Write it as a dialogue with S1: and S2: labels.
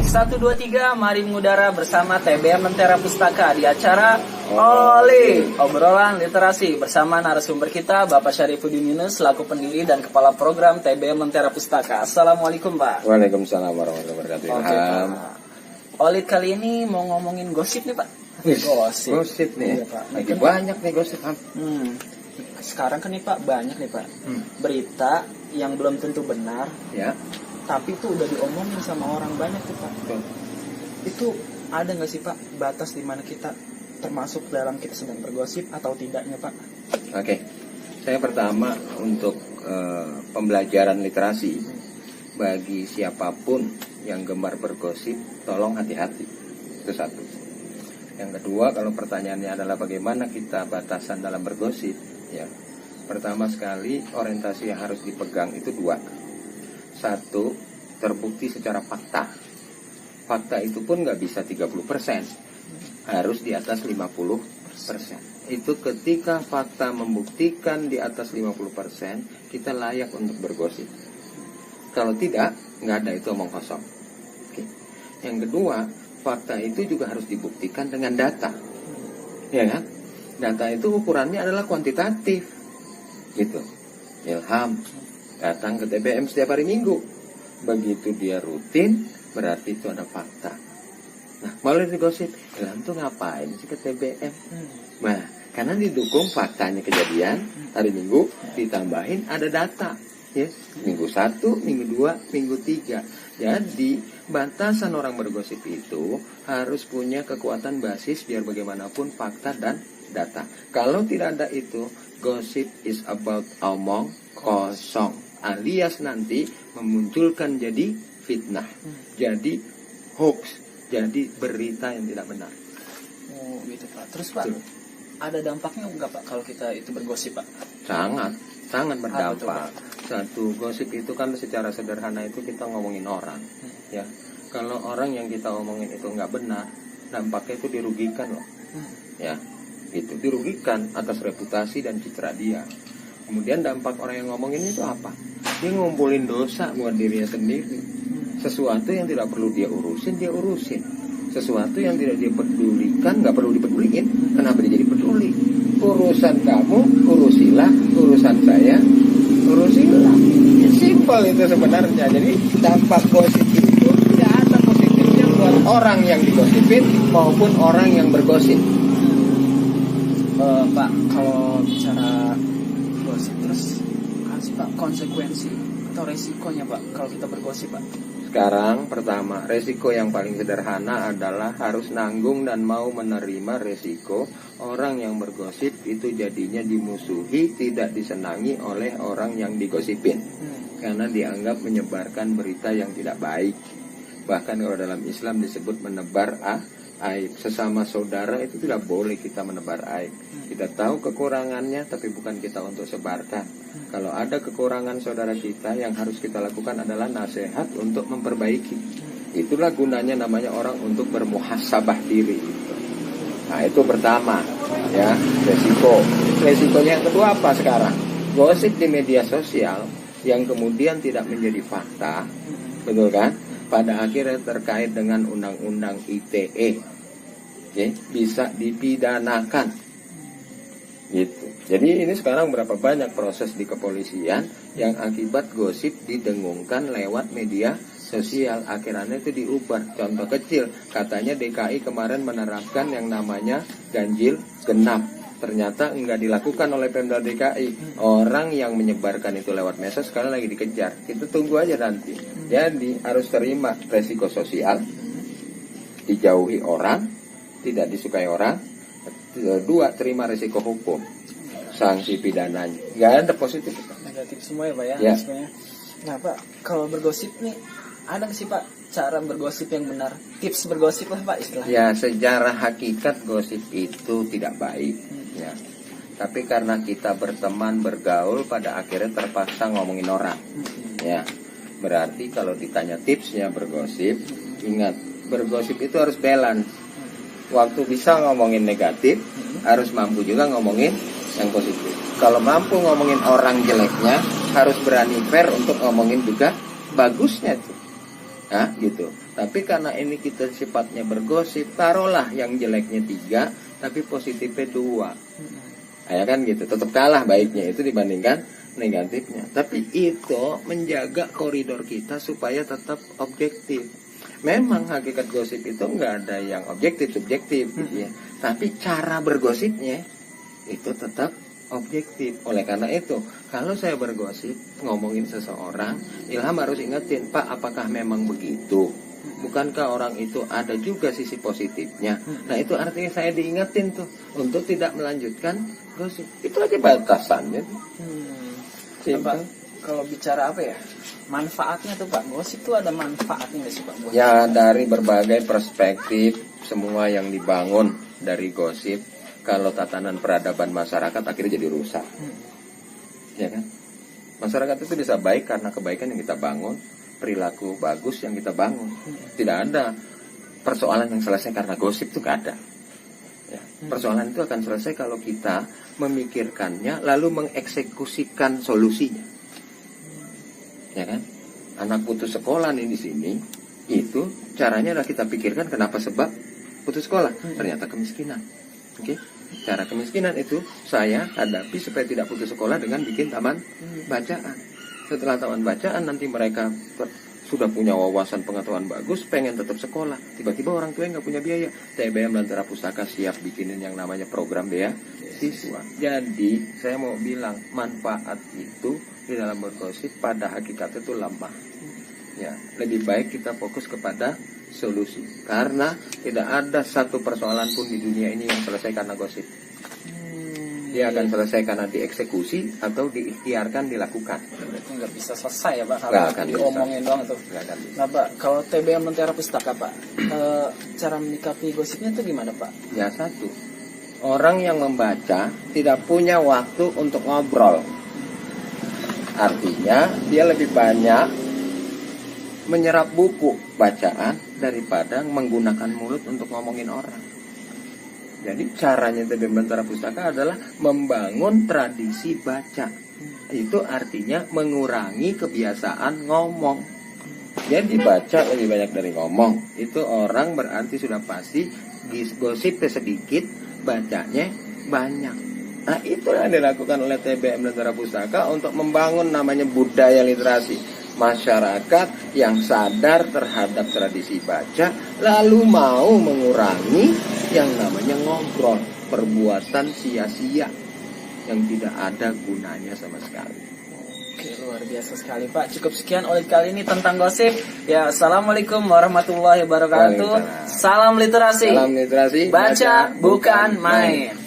S1: Cek 1 2 3, mari mengudara bersama TBM Lentera Pustaka di acara Oli obrolan literasi bersama narasumber kita Bapak Syarifuddin Yunus selaku pendiri dan kepala program TBM Lentera Pustaka. Assalamualaikum Pak.
S2: Waalaikumsalam warahmatullahi wabarakatuh.
S1: Oke, Pak. Oli kali ini mau ngomongin gosip nih Pak.
S2: Gosip nih.
S1: Iya, Pak.
S2: Lagi banyak nih gosip.
S1: Sekarang kan nih Pak banyak nih Pak berita yang belum tentu benar.
S2: Ya.
S1: Tapi itu udah diomongin sama orang banyak tuh Pak.
S2: Betul.
S1: Itu ada nggak sih Pak batas di mana kita termasuk dalam kita sedang bergosip atau tidaknya Pak?
S2: Oke. Saya pertama untuk pembelajaran literasi bagi siapapun yang gemar bergosip, tolong hati-hati. Itu satu. Yang kedua, kalau pertanyaannya adalah bagaimana kita batasan dalam bergosip, ya. Pertama sekali orientasi yang harus dipegang itu dua. Satu, terbukti secara fakta. Fakta itu pun nggak bisa 30%. Harus di atas 50%. Itu ketika fakta membuktikan di atas 50%, kita layak untuk bergosip. Kalau tidak, nggak ada, itu omong kosong. Oke. Yang kedua, fakta itu juga harus dibuktikan dengan data. Ya kan? Data itu ukurannya adalah kuantitatif. Gitu. Ilham datang ke TBM setiap hari Minggu. Begitu dia rutin, berarti itu ada fakta. Nah, mulai digosip, Ilham tuh ngapain sih ke TBM? Nah, karena didukung faktanya kejadian hari Minggu, ditambahin ada data. Ya, Minggu 1, Minggu 2, Minggu 3. Jadi, batasan orang bergosip itu harus punya kekuatan basis biar bagaimanapun fakta dan data. Kalau tidak ada itu, gosip is about omong kosong, alias nanti memunculkan jadi fitnah, jadi hoax, jadi berita yang tidak benar.
S1: Oh gitu Pak. Terus Pak, ada dampaknya enggak Pak kalau kita itu bergosip Pak?
S2: Sangat berdampak. Satu, gosip itu kan secara sederhana itu kita ngomongin orang, ya. Kalau orang yang kita omongin itu nggak benar, dampaknya itu dirugikan loh, ya. Itu dirugikan atas reputasi dan citra dia. Kemudian dampak orang yang ngomongin itu apa? Dia ngumpulin dosa buat dirinya sendiri. Sesuatu yang tidak perlu dia urusin, dia urusin. Sesuatu yang tidak dia pedulikan, nggak perlu dipeduliin. Kenapa dia jadi peduli? Urusan kamu, urusilah. Urusan saya, urusilah. Simpel itu sebenarnya. Jadi dampak gosip itu tidak ada positifnya buat orang yang digosipin maupun orang yang bergosip.
S1: Pak, kalau bicara gosip terus harus Pak konsekuensi atau resikonya Pak kalau kita bergosip Pak?
S2: Sekarang pertama, resiko yang paling sederhana adalah harus nanggung dan mau menerima resiko orang yang bergosip itu jadinya dimusuhi, tidak disenangi oleh orang yang digosipin. Karena dianggap menyebarkan berita yang tidak baik. Bahkan kalau dalam Islam disebut menebar aib. Sesama saudara itu tidak boleh kita menebar aib. Kita tahu kekurangannya, tapi bukan kita untuk sebarkan. Kalau ada kekurangan saudara kita, yang harus kita lakukan adalah nasihat untuk memperbaiki. Itulah gunanya namanya orang untuk bermuhasabah diri. Nah itu pertama, ya, resiko. Resikonya yang kedua apa sekarang? Gosip di media sosial yang kemudian tidak menjadi fakta, betul kan? Pada akhirnya terkait dengan undang-undang ITE, bisa dipidanakan, gitu. Jadi ini sekarang berapa banyak proses di kepolisian yang akibat gosip didengungkan lewat media sosial, akhirnya itu diubah. Contoh kecil, katanya DKI kemarin menerapkan yang namanya ganjil genap. Ternyata enggak dilakukan oleh Pemda DKI. Orang yang menyebarkan itu lewat medsos sekarang lagi dikejar. Kita tunggu aja nanti. Jadi harus terima resiko sosial, dijauhi orang, tidak disukai orang. Dua, terima resiko hukum, sanksi pidananya. Enggak ada positif.
S1: Negatif semua ya Pak ya?
S2: Ya.
S1: Nah Pak, kalau bergosip nih ada nggak sih Pak cara bergosip yang benar? Tips bergosip lah Pak istilahnya.
S2: Ya, secara hakikat gosip itu tidak baik. Ya. Tapi karena kita berteman, bergaul, pada akhirnya terpaksa ngomongin orang. Ya. Berarti kalau ditanya tipsnya bergosip, ingat, bergosip itu harus balance. Waktu bisa ngomongin negatif, harus mampu juga ngomongin yang positif. Kalau mampu ngomongin orang jeleknya, harus berani fair untuk ngomongin juga bagusnya tuh. Nah, gitu. Tapi karena ini kita sifatnya bergosip, taruhlah yang jeleknya 3, tapi positifnya 2. Ya kan gitu. Tetap kalah baiknya itu dibandingkan negatifnya. Tapi itu menjaga koridor kita supaya tetap objektif. Memang hakikat gosip itu nggak ada yang objektif, subjektif gitu ya. Tapi cara bergosipnya itu tetap objektif. Oleh karena itu, kalau saya bergosip ngomongin seseorang, Ilham harus ingetin, Pak, apakah memang begitu? Bukankah orang itu ada juga sisi positifnya? Nah, itu artinya saya diingetin tuh untuk tidak melanjutkan gosip. Itu aja batasannya.
S1: Pak, kalau bicara apa ya? Manfaatnya tuh Pak, gosip tuh ada manfaatnya nggak sih Pak?
S2: Ya, dari berbagai perspektif semua yang dibangun dari gosip, kalau tatanan peradaban masyarakat akhirnya jadi rusak. Ya kan? Masyarakat itu bisa baik karena kebaikan yang kita bangun, perilaku bagus yang kita bangun. Tidak ada persoalan yang selesai karena gosip, itu gak ada. Ya. Persoalan itu akan selesai kalau kita memikirkannya lalu mengeksekusikan solusinya. Ya kan? Anak putus sekolah nih di sini, itu caranya adalah kita pikirkan kenapa sebab putus sekolah. Ternyata kemiskinan. Oke, cara kemiskinan itu saya hadapi supaya tidak putus sekolah dengan bikin taman bacaan. Setelah taman bacaan nanti mereka sudah punya wawasan pengetahuan bagus, pengen tetap sekolah. Tiba-tiba orang tua nggak punya biaya. TBM Lentera Pustaka siap bikinin yang namanya program beasiswa. Jadi saya mau bilang manfaat itu di dalam bergosip pada hakikatnya itu lemah. Ya, lebih baik kita fokus kepada solusi, karena tidak ada satu persoalan pun di dunia ini yang selesai karena gosip. Dia akan selesai karena dieksekusi atau diikhtiarkan dilakukan.
S1: Berarti nggak bisa selesai ya Pak,
S2: Nggak
S1: kalau
S2: akan
S1: diomongin doang tuh.
S2: Nggak akan bisa.
S1: Nah Pak, kalau TBM Lentera Pustaka Pak, cara menyikapi gosipnya tuh gimana Pak?
S2: Ya, satu, orang yang membaca tidak punya waktu untuk ngobrol. Artinya dia lebih banyak menyerap buku bacaan daripada menggunakan mulut untuk ngomongin orang. Jadi caranya TBM Lentera Pustaka adalah membangun tradisi baca. Itu artinya mengurangi kebiasaan ngomong. Jadi baca lebih banyak dari ngomong. Itu orang berarti sudah pasti gosipnya sedikit, bacanya banyak. Nah, itu yang dilakukan oleh TBM Lentera Pustaka untuk membangun namanya budaya literasi. Masyarakat yang sadar terhadap tradisi baca, lalu mau mengurangi yang namanya ngobrol, perbuatan sia-sia yang tidak ada gunanya sama sekali.
S1: Oke, luar biasa sekali Pak. Cukup sekian oleh kali ini tentang gosip. Ya, assalamualaikum warahmatullahi wabarakatuh. Salam literasi.
S2: Salam literasi.
S1: Baca bukan main.